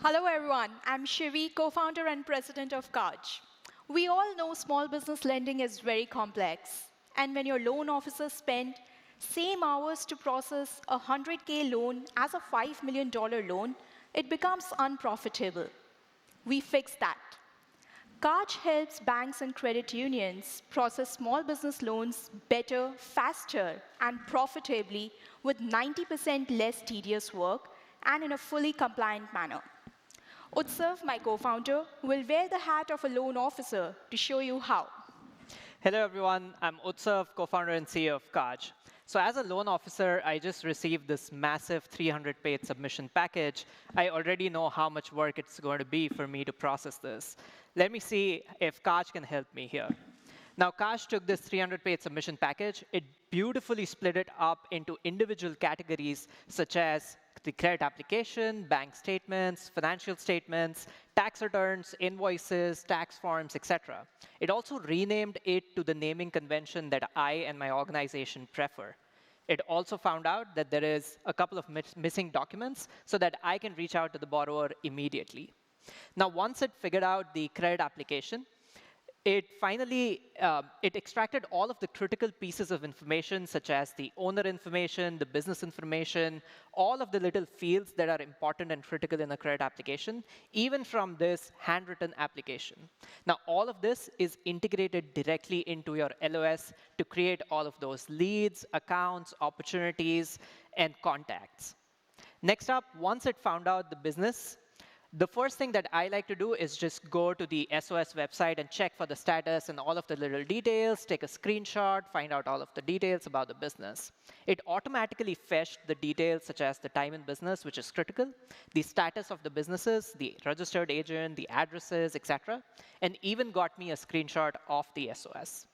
Hello, everyone. I'm Shivi, co-founder and president of Kaaj. We all know small business lending is very complex. And when your loan officers spend same hours to process a 100K loan as a $5 million loan, it becomes unprofitable. We fix that. Kaaj helps banks and credit unions process small business loans better, faster, and profitably with 90% less tedious work and in a fully compliant manner. Utsav, my co-founder, will wear the hat of a loan officer to show you how. Hello, everyone. I'm Utsav, co-founder and CEO of Kaaj. So as a loan officer, I just received this massive 300-page submission package. I already know how much work it's going to be for me to process this. Let me see if Kaaj can help me here. Now, Kaaj took this 300-page submission package. It beautifully split it up into individual categories, such as the credit application, bank statements, financial statements, tax returns, invoices, tax forms, etc. It also renamed it to the naming convention that I and my organization prefer. It also found out that there is a couple of missing documents so that I can reach out to the borrower immediately. Now, once it figured out the credit application, it extracted all of the critical pieces of information, such as the owner information, the business information, all of the little fields that are important and critical in a credit application, even from this handwritten application. Now, all of this is integrated directly into your LOS to create all of those leads, accounts, opportunities, and contacts. Next up, once it found out the business, the first thing that I like to do is just go to the SOS website and check for the status and all of the little details, take a screenshot, find out all of the details about the business. It automatically fetched the details such as the time in business, which is critical, the status of the businesses, the registered agent, the addresses, etc., and even got me a screenshot of the SOS.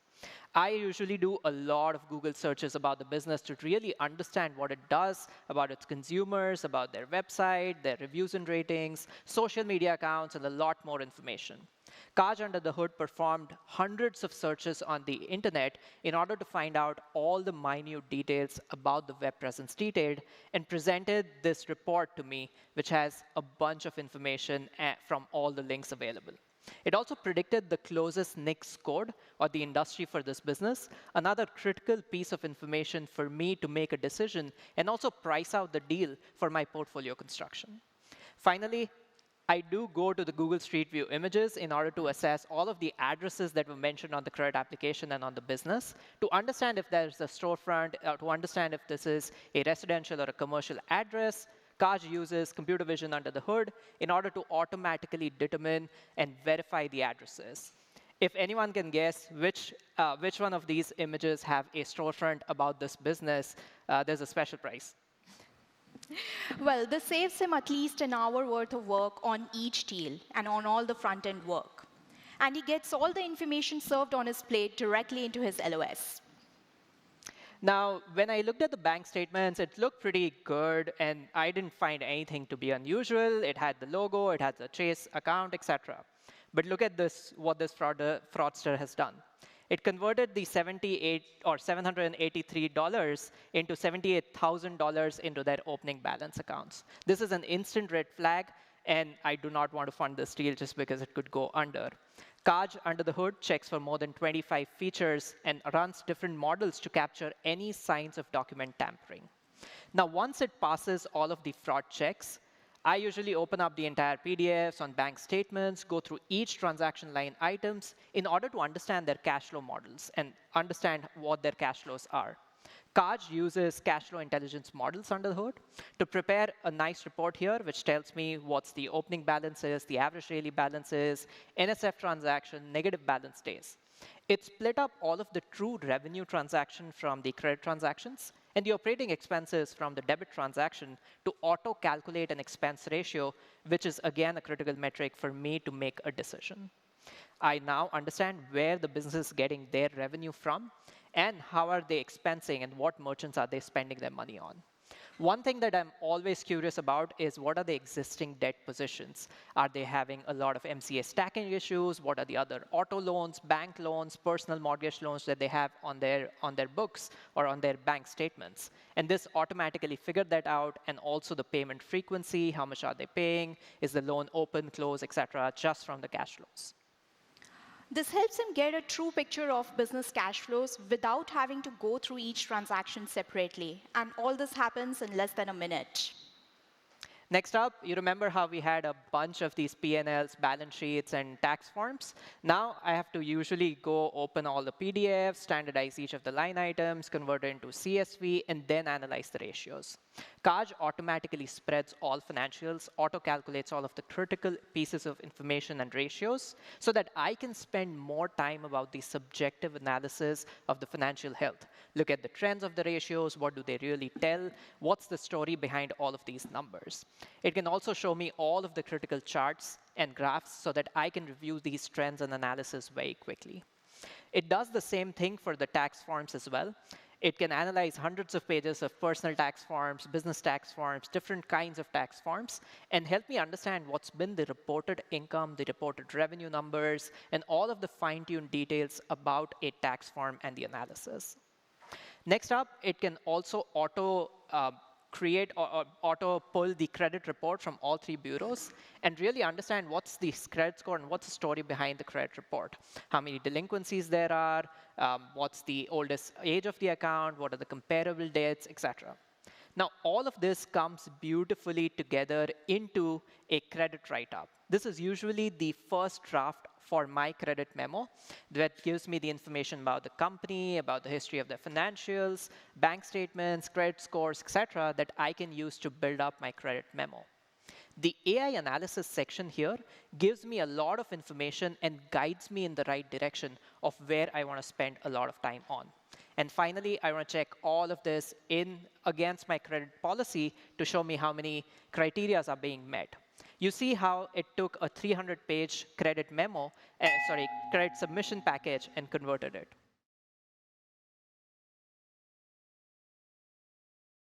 I usually do a lot of Google searches about the business to really understand what it does, about its consumers, about their website, their reviews and ratings, social media accounts, and a lot more information. Kaaj under the hood performed hundreds of searches on the internet in order to find out all the minute details about the web presence detailed and presented this report to me, which has a bunch of information from all the links available. It also predicted the closest NICS code or the industry for this business, another critical piece of information for me to make a decision and also price out the deal for my portfolio construction. Finally, I do go to the Google Street View images in order to assess all of the addresses that were mentioned on the credit application and on the business to understand if there's a storefront, to understand if this is a residential or a commercial address. Kaaj uses computer vision under the hood in order to automatically determine and verify the addresses. If anyone can guess which one of these images have a storefront about this business, there's a special prize. Well, this saves him at least an hour worth of work on each deal and on all the front-end work. And he gets all the information served on his plate directly into his LOS. Now, when I looked at the bank statements, it looked pretty good, and I didn't find anything to be unusual. It had the logo, it had the Chase account, etc. But look at this, what this fraudster has done. It converted the $783 into $78,000 into their opening balance accounts. This is an instant red flag, and I do not want to fund this deal just because it could go under. Kaaj under the hood checks for more than 25 features and runs different models to capture any signs of document tampering. Now, once it passes all of the fraud checks, I usually open up the entire PDFs on bank statements, go through each transaction line items in order to understand their cash flow models and understand what their cash flows are. Kaaj uses cash flow intelligence models under the hood to prepare a nice report here, which tells me what's the opening balances, the average daily balances, NSF transaction, negative balance days. It split up all of the true revenue transaction from the credit transactions and the operating expenses from the debit transaction to auto-calculate an expense ratio, which is, again, a critical metric for me to make a decision. I now understand where the business is getting their revenue from and how are they expensing and what merchants are they spending their money on. One thing that I'm always curious about is what are the existing debt positions? Are they having a lot of MCA stacking issues? What are the other auto loans, bank loans, personal mortgage loans that they have on their books or on their bank statements? And this automatically figured that out, and also the payment frequency, how much are they paying? Is the loan open, close, etc., just from the cash flows. This helps him get a true picture of business cash flows without having to go through each transaction separately. And all this happens in less than a minute. Next up, you remember how we had a bunch of these P&Ls, balance sheets, and tax forms? Now I have to usually go open all the PDFs, standardize each of the line items, convert it into CSV, and then analyze the ratios. Kaaj automatically spreads all financials, auto-calculates all of the critical pieces of information and ratios so that I can spend more time about the subjective analysis of the financial health. Look at the trends of the ratios, what do they really tell, what's the story behind all of these numbers. It can also show me all of the critical charts and graphs so that I can review these trends and analysis very quickly. It does the same thing for the tax forms as well. It can analyze hundreds of pages of personal tax forms, business tax forms, different kinds of tax forms, and help me understand what's been the reported income, the reported revenue numbers, and all of the fine-tuned details about a tax form and the analysis. Next up, it can also create or auto pull the credit report from all three bureaus and really understand what's the credit score and what's the story behind the credit report. How many delinquencies there are, what's the oldest age of the account, what are the comparable dates, etc. Now, all of this comes beautifully together into a credit write-up. This is usually the first draft for my credit memo that gives me the information about the company, about the history of their financials, bank statements, credit scores, etc., that I can use to build up my credit memo. The AI analysis section here gives me a lot of information and guides me in the right direction of where I want to spend a lot of time on. And finally, I want to check all of this against my credit policy to show me how many criteria are being met. You see how it took a 300-page credit credit submission package and converted it.